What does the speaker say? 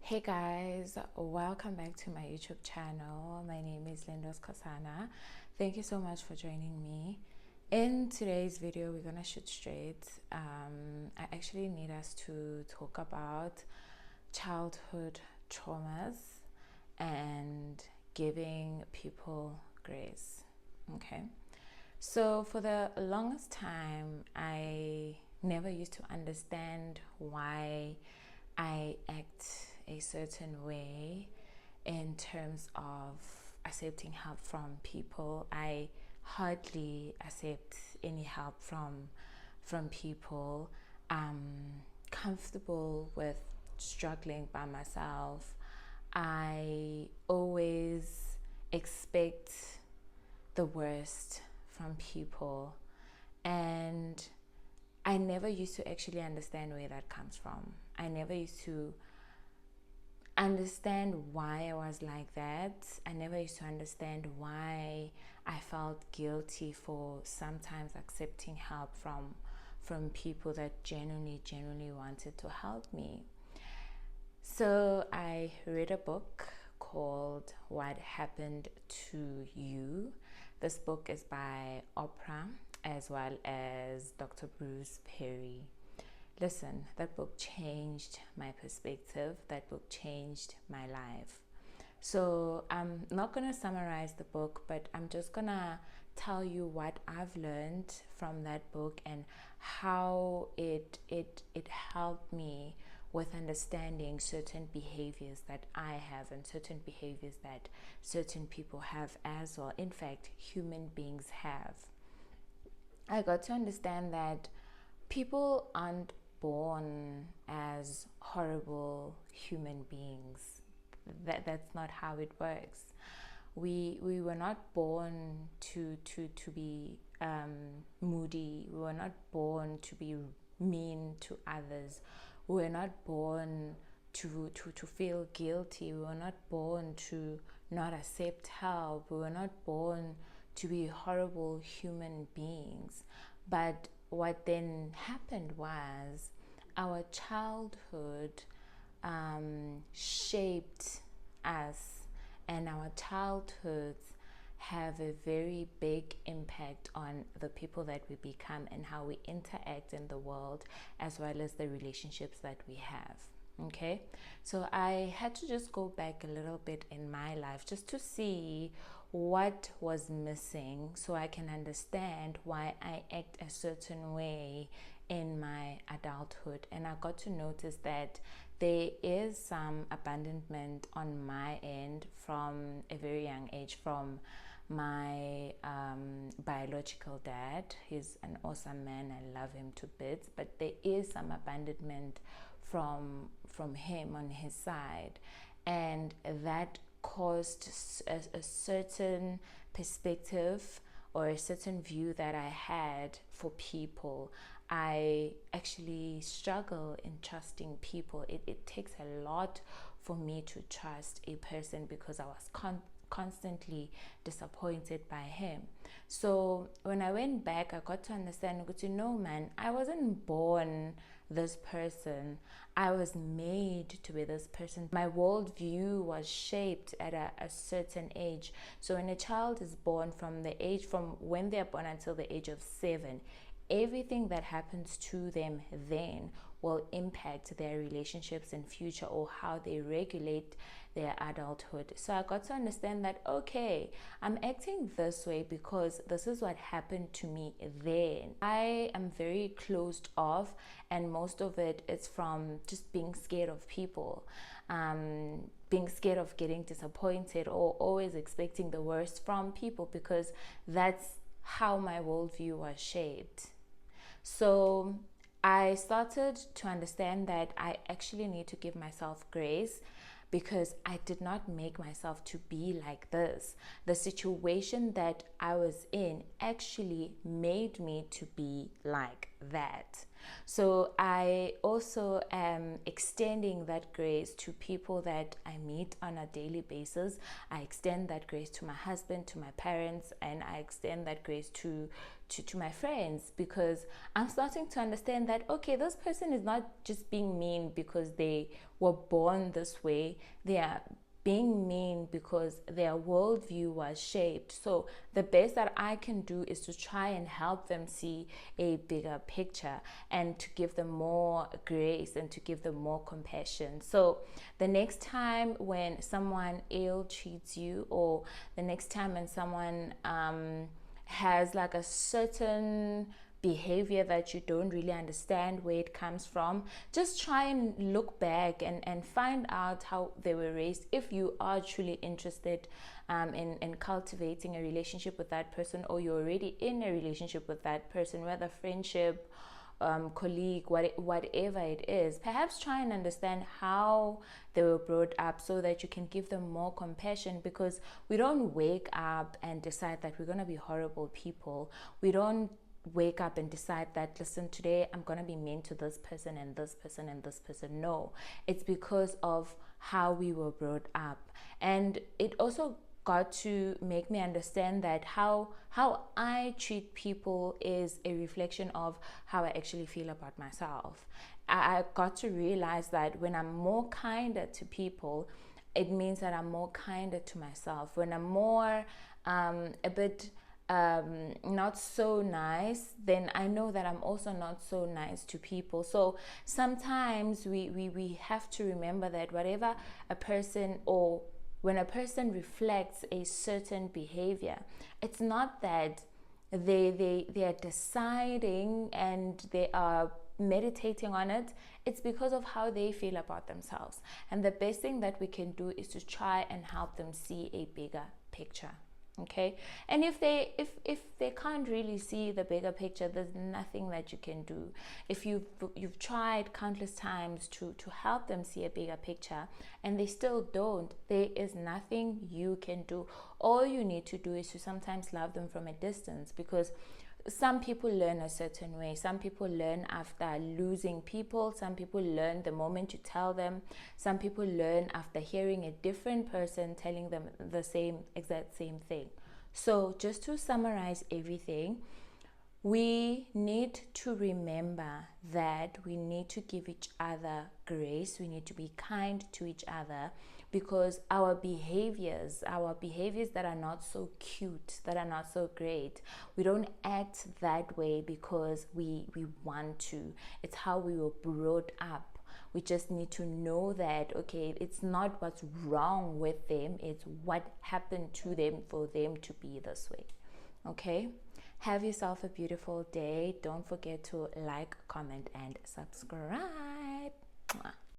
Hey guys, welcome back to my YouTube channel. My name is Lindos Kosana. Thank you so much for joining me. In today's video, we're gonna shoot straight. I actually need us to talk about childhood traumas and giving people grace. Okay, so for the longest time, I never used to understand why I act a certain way in terms of accepting help from people. I hardly accept any help from people. I'm comfortable with struggling by myself. I always expect the worst from people, and I never used to actually understand where that comes from. I never used to understand why I was like that. I never used to understand why I felt guilty for sometimes accepting help from people that genuinely wanted to help me. So I read a book called What Happened to You. This book is by Oprah as well as Dr. Bruce Perry. Listen, that book changed my perspective. That book changed my life. So I'm not going to summarize the book, but I'm just going to tell you what I've learned from that book and how it helped me with understanding certain behaviors that I have and certain behaviors that certain people have as well. In fact, human beings have. I got to understand that people aren't born as horrible human beings. That's not how it works. We were not born to be moody. We were not born to be mean to others. We were not born to feel guilty. We were not born to not accept help. We were not born to be horrible human beings. But what then happened was our childhood shaped us, and our childhoods have a very big impact on the people that we become and how we interact in the world, as well as the relationships that we have. Okay, so I had to just go back a little bit in my life just to see what was missing so I can understand why I act a certain way in my adulthood. And I got to notice that there is some abandonment on my end from a very young age from my biological dad. He's an awesome man. I love him to bits, but there is some abandonment from him on his side, and that caused a certain perspective or a certain view that I had for people. I actually struggle in trusting people. It takes a lot for me to trust a person because I was constantly disappointed by him. So when I went back, I got to understand, no man, I wasn't born this person. I was made to be this person. My worldview was shaped at a certain age. So when a child is born, from when they're born until the age of 7, everything that happens to them then will impact their relationships in future or how they regulate their adulthood. So I got to understand that, okay, I'm acting this way because this is what happened to me then. I am very closed off, and most of it is from just being scared of people, being scared of getting disappointed or always expecting the worst from people, because that's how my worldview was shaped. So I started to understand that I actually need to give myself grace because I did not make myself to be like this. The situation that I was in actually made me to be like that. So I also am extending that grace to people that I meet on a daily basis. I extend that grace to my husband, to my parents, and I extend that grace to my friends, because I'm starting to understand that, okay, this person is not just being mean because they were born this way. They are being mean because their worldview was shaped. So the best that I can do is to try and help them see a bigger picture, and to give them more grace, and to give them more compassion. So the next time when someone ill treats you, or the next time when someone has like a certain behavior that you don't really understand where it comes from, just try and look back and find out how they were raised. If you are truly interested in cultivating a relationship with that person, or you're already in a relationship with that person, whether friendship, colleague, whatever it is, perhaps try and understand how they were brought up, so that you can give them more compassion. Because we don't wake up and decide that we're going to be horrible people. We don't wake up and decide that, listen, today I'm going to be mean to this person and this person and this person. No, it's because of how we were brought up. And it also got to make me understand that how I treat people is a reflection of how I actually feel about myself. I got to realize that when I'm more kinder to people, it means that I'm more kinder to myself. When I'm more a bit not so nice, then I know that I'm also not so nice to people. So sometimes we have to remember that whatever a person, or when a person reflects a certain behavior, it's not that they are deciding and they are meditating on it. It's because of how they feel about themselves. And the best thing that we can do is to try and help them see a bigger picture. Okay, and if they can't really see the bigger picture, there's nothing that you can do. If you've tried countless times to help them see a bigger picture and they still don't, there is nothing you can do. All you need to do is to sometimes love them from a distance, because some people learn a certain way. Some people learn after losing people. Some people learn the moment you tell them. Some people learn after hearing a different person telling them the exact same thing. So just to summarize everything, we need to remember that we need to give each other grace. We need to be kind to each other, because our behaviors that are not so cute, that are not so great, we don't act that way because we want to. It's how we were brought up. We just need to know that, okay, it's not what's wrong with them, it's what happened to them for them to be this way. Okay? Have yourself a beautiful day. Don't forget to like, comment, and subscribe. Mwah.